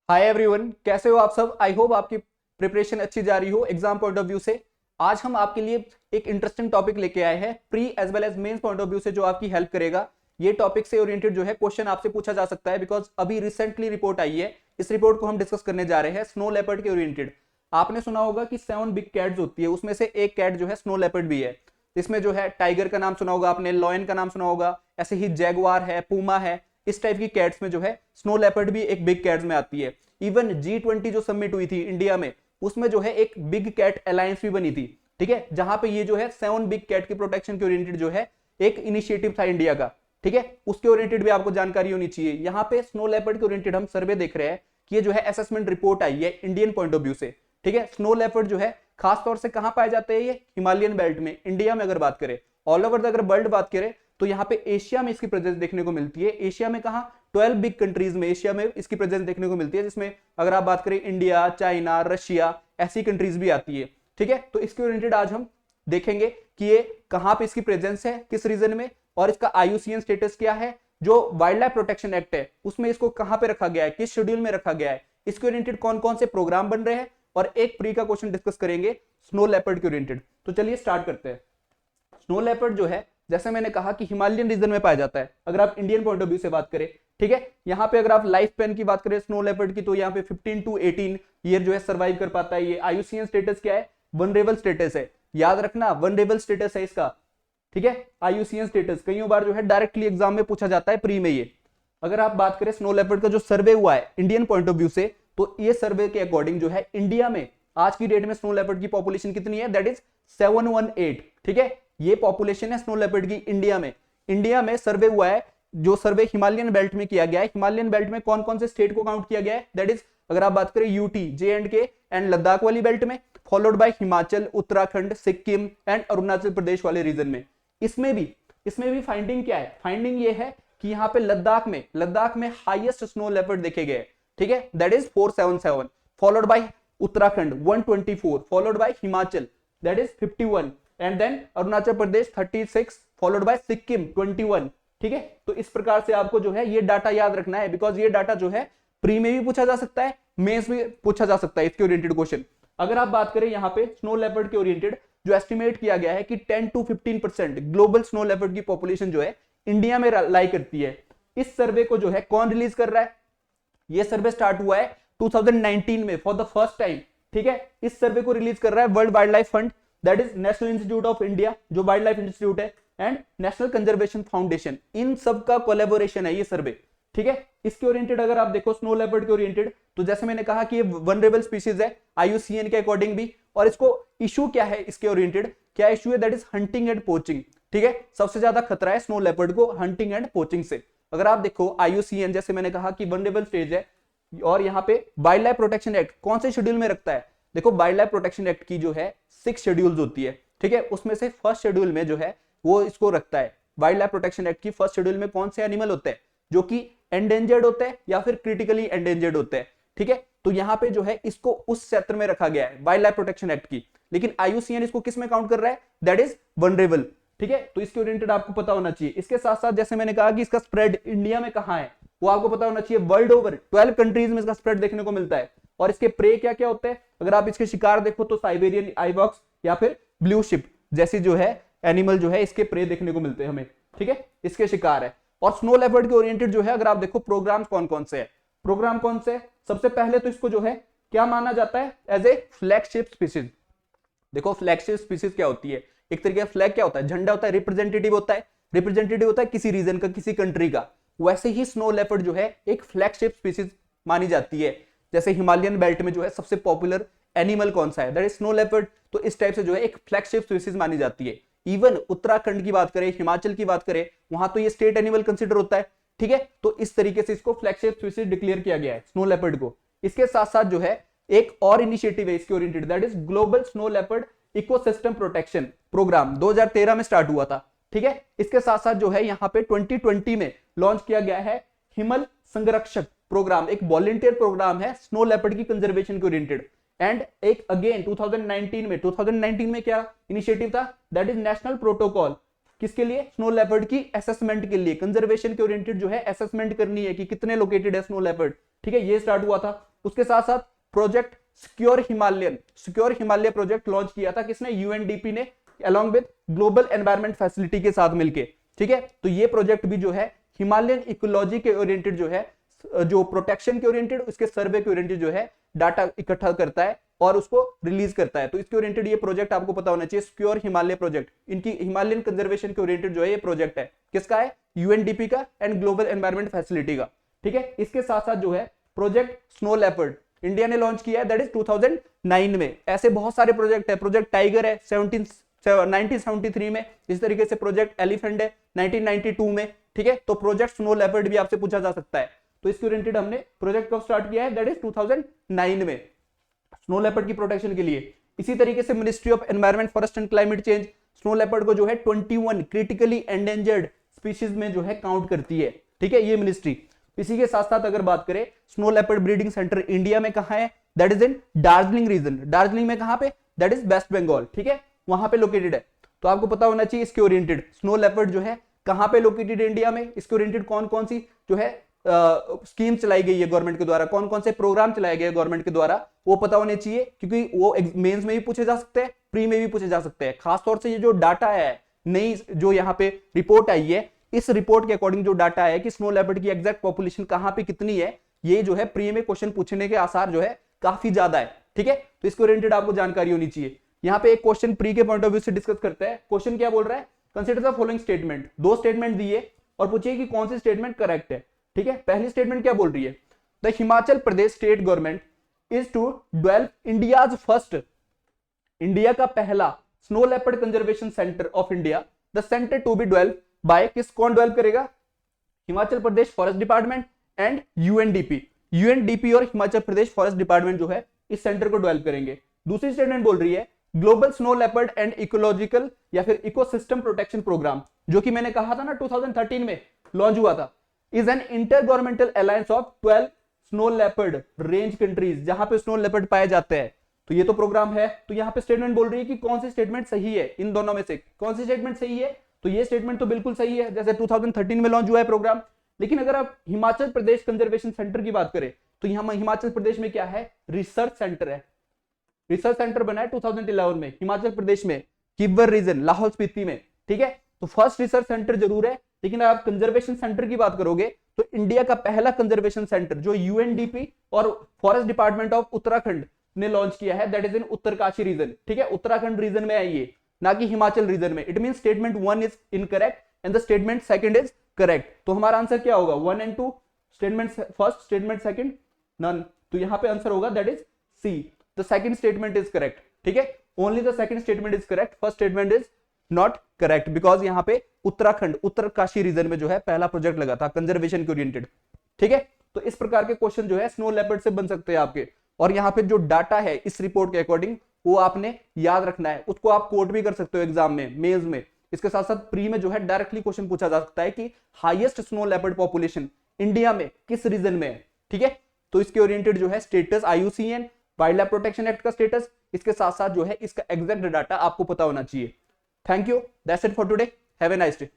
Hi everyone, कैसे हो आप सब। आई होप आपकी प्रिपरेशन अच्छी जा रही हो एग्जाम पॉइंट ऑफ व्यू से। आज हम आपके लिए एक इंटरेस्टिंग टॉपिक लेके आए हैं pre as well as mains point of view से, जो आपकी हेल्प करेगा। ये टॉपिक से ओरिएंटेड जो है क्वेश्चन आपसे पूछा जा सकता है, बिकॉज अभी रिसेंटली रिपोर्ट आई है। इस रिपोर्ट को हम डिस्कस करने जा रहे हैं स्नो लेपर्ड के ओरिएंटेड। आपने सुना होगा कि 7 बिग कैट्स होती है, उसमें से एक कैट जो है स्नो लेपर्ड भी है। इसमें जो है टाइगर का नाम सुना होगा आपने, लॉयन का नाम सुना होगा, ऐसे ही जैगवार है, पूमा है। इस टाइप की कैट्स में जो है स्नो लेपर्ड भी एक बिग कैट्स में आती है। इवन G20 जो समिट हुई थी इंडिया में, उसमें जो है एक बिग कैट अलायंस भी बनी थी। ठीक है, जहां पे ये जो है 7 बिग कैट की प्रोटेक्शन के ओरिएंटेड जो है एक इनिशिएटिव था इंडिया का। ठीक है, उसके ओरिएंटेड भी आपको जानकारी होनी चाहिए। यहाँ पे स्नो लेपर्ड के ओरिएंटेड हम सर्वे देख रहे हैं कि ये जो है असेसमेंट रिपोर्ट आई है इंडियन पॉइंट ऑफ व्यू से। ठीक है, स्नो लेपर्ड जो है खास तौर से कहां पाए जाते हैं, ये हिमालयन बेल्ट में। इंडिया में अगर बात करें, ऑल ओवर द अगर वर्ल्ड बात करें, तो यहाँ पे एशिया में इसकी प्रेजेंस देखने को मिलती है। एशिया में कहा 12 बिग कंट्रीज में एशिया में इसकी प्रेजेंस देखने को मिलती है, जिसमें अगर आप बात करें इंडिया, चाइना, रशिया, ऐसी कंट्रीज भी आती है। ठीक है, तो इसके ओरिएंटेड आज हम देखेंगे कि ये कहां पे इसकी प्रेजेंस है, किस रीजन में, और इसका IUCN स्टेटस क्या है। जो वाइल्ड लाइफ प्रोटेक्शन एक्ट है उसमें इसको कहां पे रखा गया है, किस शेड्यूल में रखा गया है, इसके ओरिएंटेड कौन कौन से प्रोग्राम बन रहे हैं, और एक प्री का क्वेश्चन डिस्कस करेंगे स्नो लेपर्ड के ओरिएंटेड। तो चलिए स्टार्ट करते हैं। स्नो लेपर्ड जो है, जैसे मैंने कहा कि हिमालयन रीजन में पाया जाता है। अगर आप इंडियन पॉइंट ऑफ व्यू से बात करें, ठीक है, यहाँ पे अगर आप लाइफ स्पैन की बात करें स्नो लेपर्ड की, तो यहाँ पे 15 to 18 ईयर जो है सर्वाइव कर पाता है। ये IUCN स्टेटस क्या है, वनरेबल स्टेटस है। याद रखना, वनरेबल स्टेटस है इसका। ठीक है, IUCN स्टेटस कई बार जो है डायरेक्टली एग्जाम में पूछा जाता है प्री में ये। अगर आप बात करें स्नो लेपर्ड का जो सर्वे हुआ है इंडियन पॉइंट ऑफ व्यू से, तो ये सर्वे के अकॉर्डिंग जो है इंडिया में आज की डेट में स्नो लेपर्ड की पॉपुलेशन कितनी है, दैट इज 718। ठीक है, ये पॉपुलेशन है स्नो लेपर्ड की इंडिया में। इंडिया में सर्वे हुआ है, जो सर्वे हिमालयन बेल्ट में किया गया है। हिमालयन बेल्ट में कौन कौन से स्टेट को काउंट किया गया है, दैट इज अगर आप बात करें UT, J&K एंड लद्दाख वाली बेल्ट में, followed by Himachal, Uttarakhand, Sikkim and Arunachal Pradesh वाले रीजन में। इसमें भी फाइंडिंग क्या है, फाइंडिंग ये है कि यहाँ पे लद्दाख में हाईएस्ट स्नो लेपर्ड देखे गए। ठीक है, that is 477, followed by Uttarakhand 124, followed by Himachal that is 51, and then Arunachal Pradesh 36, followed by Sikkim 21। ठीक है, तो इस प्रकार से आपको जो है ये डाटा याद रखना है, बिकॉज ये डाटा जो है प्री में भी पूछा जा सकता है, मेंस में पूछा जा सकता है इसके ओरिएंटेड क्वेश्चन। अगर आप बात करें यहाँ पे स्नो लेपर्ड के ओरिएंटेड, जो एस्टिमेट किया गया है कि 10 to 15% ग्लोबल स्नो लेपर्ड की पॉपुलेशन जो है इंडिया में लाई करती है। इस सर्वे को जो है कौन रिलीज कर रहा है, ये सर्वे स्टार्ट हुआ है 2019 में फॉर द फर्स्ट टाइम। ठीक है, इस सर्वे को रिलीज कर रहा है world wild life fund, that is national institute of India, जो वाइल्ड लाइफ इंस्टीट्यूट है, एंड नेशनल कंजर्वेशन फाउंडेशन। इन सब का कोलैबोरेशन है ये सर्वे। ठीक है, इसके ओरिएंटेड अगर आप देखो स्नो लेपर्ड के ओरिएंटेड, तो जैसे मैंने कहा कि ये वनरेबल स्पीशीज है IUCN के अकॉर्डिंग भी। और इसको इशू क्या है, इसके ओरिएंटेड क्या इशू है, that is hunting and poaching. ठीक है, सबसे ज्यादा खतरा है स्नो लेपर्ड को हंटिंग एंड पोचिंग से। अगर आप देखो IUCN, जैसे मैंने कहा कि वनरेबल स्टेज है, और यहाँ पे वाइल्ड लाइफ प्रोटेक्शन एक्ट कौन से शेड्यूल में रखता है। देखो, वाइल्ड लाइफ प्रोटेक्शन एक्ट की जो है 6 शेड्यूल्स होती है। ठीक है, उसमें से फर्स्ट शेड्यूल में जो है वो इसको रखता है। वाइल्ड लाइफ प्रोटेक्शन एक्ट की फर्स्ट शेड्यूल में कौन से एनिमल होते हैं जो कि एंडेंजर्ड होते हैं या फिर क्रिटिकली एंडेंजर्ड होते हैं। ठीक है, तो यहाँ पे जो है इसको उस क्षेत्र में रखा गया है वाइल्ड लाइफ प्रोटेक्शन एक्ट की, लेकिन IUCN इसको किस में काउंट कर रहा है, दैट इज वनरेबल। ठीक है, तो इसके ओरिएंटेड आपको पता होना चाहिए। इसके साथ साथ जैसे मैंने कहा कि इसका स्प्रेड इंडिया में कहां है वो आपको पता होना चाहिए। वर्ल्ड ओवर 12 कंट्रीज में इसका स्प्रेड देखने को मिलता है। और इसके प्रे क्या क्या होते हैं, अगर आप इसके शिकार देखो तो साइबेरियन आइवॉक्स या फिर ब्लू शिप जैसी जो है एनिमल जो है इसके प्रे देखने को मिलते हैं हमें। ठीक है, इसके शिकार है। और स्नो लेपर्ड के ओरिएंटेड जो है अगर आप देखो प्रोग्राम कौन कौन से है, प्रोग्राम कौन से, सबसे पहले तो इसको जो है क्या माना जाता है, एज ए फ्लैगशिप स्पीशीज। देखो, फ्लैगशिप स्पीशीज क्या होती है, एक तरीके का फ्लैग क्या होता है, झंडा होता है, रिप्रेजेंटेटिव होता है किसी रीजन का, किसी कंट्री का। वैसे ही स्नो लेपर्ड जो है एक फ्लैगशिप स्पीशीज मानी जाती है। जैसे हिमालयन बेल्ट में जो है सबसे पॉपुलर एनिमल कौन सा है, दैट इज स्नो लेपर्ड। तो इस टाइप से जो है एक फ्लैगशिप स्पीशीज मानी जाती है। इवन उत्तराखंड की बात करें, हिमाचल की बात करें, वहां तो ये स्टेट एनिमल कंसिडर होता है। ठीक है, तो इस तरीके से इसको फ्लैगशिप स्पीशीज डिक्लेयर किया गया है स्नो लेपर्ड को। इसके साथ साथ जो है एक और इनिशिएटिव है इसके oriented, that is global snow leopard ecosystem protection programme, 2013 में स्टार्ट हुआ था। ठीक है, इसके साथ साथ जो है यहाँ पे 2020 में लॉन्च किया गया है हिमल संरक्षक प्रोग्राम, एक वॉलंटियर प्रोग्राम है स्नो लेपर्ड की कंजर्वेशन के ओरिएंटेड। एंड एक अगेन 2019 में क्या इनिशिएटिव था, दैट इज नेशनल प्रोटोकॉल किसके लिए, स्नो लेपर्ड की असेसमेंट के लिए, कंजर्वेशन के ओरिएंटेड जो है असेसमेंट करनी है कि कितने लोकेटेड है स्नो लेपर्ड। ठीक है, ये स्टार्ट हुआ था। उसके साथ साथ project secure Himalaya project launch किया था किसने, यूएनडीपी ने, along with global environment facility के साथ मिलके, ठीक है। तो ये प्रोजेक्ट भी जो है हिमालयन इकोलॉजी के ओरिएंटेड जो है, जो प्रोटेक्शन के ओरिएंटेड, उसके सर्वे के ओरिएंटेड जो है डाटा इकट्ठा करता है और उसको रिलीज करता है। तो इसके ओरिएंटेड ये प्रोजेक्ट आपको पता होना चाहिए, सिक्योर हिमालय प्रोजेक्ट। इनकी हिमालयन कंजर्वेशन के ओरिएंटेड जो है ये प्रोजेक्ट है, किसका है, यूएनडीपी का एंड ग्लोबल एनवायरमेंट फैसिलिटी का, ठीक है। इसके साथ साथ जो है प्रोजेक्ट स्नो लेपर्ड इंडिया ने लॉन्च किया है, दैट इज 2009 में। ऐसे बहुत सारे प्रोजेक्ट है, प्रोजेक्ट टाइगर है 1973 में, इस तरीके से प्रोजेक्ट एलिफेंट है 1992 में, ठीक है। तो प्रोजेक्ट स्नो लेपर्ड भी आपसे पूछा जा सकता है। तो इसके ओरिएंटेड हमने प्रोजेक्ट कब स्टार्ट किया है, दैट इज 2009 में, स्नो लेपर्ड की प्रोटेक्शन के लिए। इसी तरीके से ministry of environment, forest and climate change snow leopard को जो है 21 क्रिटिकली एंडेंजर्ड स्पीशीज में जो है काउंट करती है, ठीक है, ये मिनिस्ट्री। इसी के साथ साथ अगर बात करें, snow leopard breeding centre India में कहां है, that is in Darjeeling region. Darjeeling में कहां पे, दैट इज वेस्ट बंगाल, ठीक है, वहां पे लोकेटेड है। तो आपको पता होना चाहिए इसके ओरिएंटेड स्नो लेपर्ड जो है कहां पे लोकेटेड है इंडिया में, इसके ओरिएंटेड कौन कौन सी जो है स्कीम चलाई गई है गवर्नमेंट के द्वारा, कौन कौन से प्रोग्राम चलाए गए गवर्नमेंट के द्वारा, वो पता होने चाहिए, क्योंकि वो मेंस में भी पूछे जा सकते हैं, प्री में भी पूछे जा सकते हैं। खासतौर से ये जो डाटा है, नई जो यहाँ पे रिपोर्ट आई है, इस रिपोर्ट के अकॉर्डिंग जो डाटा है कि स्नो लेपर्ड की एग्जैक्ट पॉपुलेशन कहां पे कितनी है, ये जो है प्री में क्वेश्चन पूछने के आसार जो है काफी ज्यादा है, ठीक है। तो इसके ओरिएंटेड आपको जानकारी होनी चाहिए। यहाँ पे एक क्वेश्चन प्री के पॉइंट ऑफ व्यू से डिस्कस करते हैं। क्वेश्चन क्या बोल रहा है, कंसीडर द फॉलोइंग स्टेटमेंट, दो स्टेटमेंट दिए और पूछिए कि कौन सी स्टेटमेंट करेक्ट है, ठीक है। पहली स्टेटमेंट क्या बोल रही है, the Himachal Pradesh state government is to develop India's first, India का पहला snow leopard conservation centre of India, the centre to be develop by, किस, कौन डेवलप करेगा, Himachal Pradesh forest department and UNDP और हिमाचल प्रदेश फॉरेस्ट डिपार्टमेंट जो है इस सेंटर को डेवलप करेंगे। दूसरी स्टेटमेंट बोल रही है global snow leopard and ecological या फिर इकोसिस्टम प्रोटेक्शन प्रोग्राम, जो कि मैंने कहा था ना 2013 में लॉन्च हुआ था, is an inter governmental alliance of 12 snow leopard range countries, जहां पे स्नो लेपर्ड पाए जाते हैं। तो ये तो प्रोग्राम है। तो यहाँ पे स्टेटमेंट बोल रही है कि कौन सी स्टेटमेंट सही है, इन दोनों में से कौन सी स्टेटमेंट सही है। तो ये स्टेटमेंट तो बिल्कुल सही है, जैसे 2013 में लॉन्च हुआ है प्रोग्राम। लेकिन अगर आप हिमाचल प्रदेश कंजर्वेशन सेंटर की बात करें, तो यहाँ हिमाचल प्रदेश में क्या है, रिसर्च सेंटर है, रिसर्च सेंटर बना है 2011 में हिमाचल प्रदेश में, किब्बर रीजन, लाहौल स्पीति में, ठीक है। तो फर्स्ट रिसर्च सेंटर जरूर है, लेकिन आप कंजर्वेशन सेंटर की बात करोगे तो इंडिया का पहला कंजर्वेशन सेंटर जो यूएनडीपी और फॉरेस्ट डिपार्टमेंट ऑफ उत्तराखंड ने लॉन्च किया है, that is in Uttarkashi region, ठीक है, उत्तराखंड रीजन में है ये, ना कि हिमाचल रीजन में। It mean statement 1 is incorrect and the statement second is correct. तो हमारा आंसर क्या होगा, 1 and 2, statement first, statement second none. तो यहां पे आंसर होगा that is C, the second statement is correct, ठीक है, only the second statement is correct, first statement is not correct, because यहाँ पे उत्तराखंड, उत्तरकाशी रीजन में जो है पहला प्रोजेक्ट लगा था कंजर्वेशन के ओरिएंटेड, ठीक है। तो इस प्रकार के क्वेश्चन जो है स्नो लेपर्ड से बन सकते हैं आपके। और यहाँ पे जो डाटा है इस रिपोर्ट के अकॉर्डिंग वो आपने याद रखना है, उसको आप कोट भी कर सकते हो एग्जाम में, मेंस में। इसके साथ साथ प्री में जो है डायरेक्टली क्वेश्चन पूछा जा सकता है कि highest snow leopard population India में किस रीजन में है, ठीक है। तो इसके ओरिएंटेड जो है status, IUCN wild life protection act का स्टेटस, इसके साथ साथ जो है इसका एग्जैक्ट डाटा आपको पता होना चाहिए। Thank you, that's it for today, have a nice day.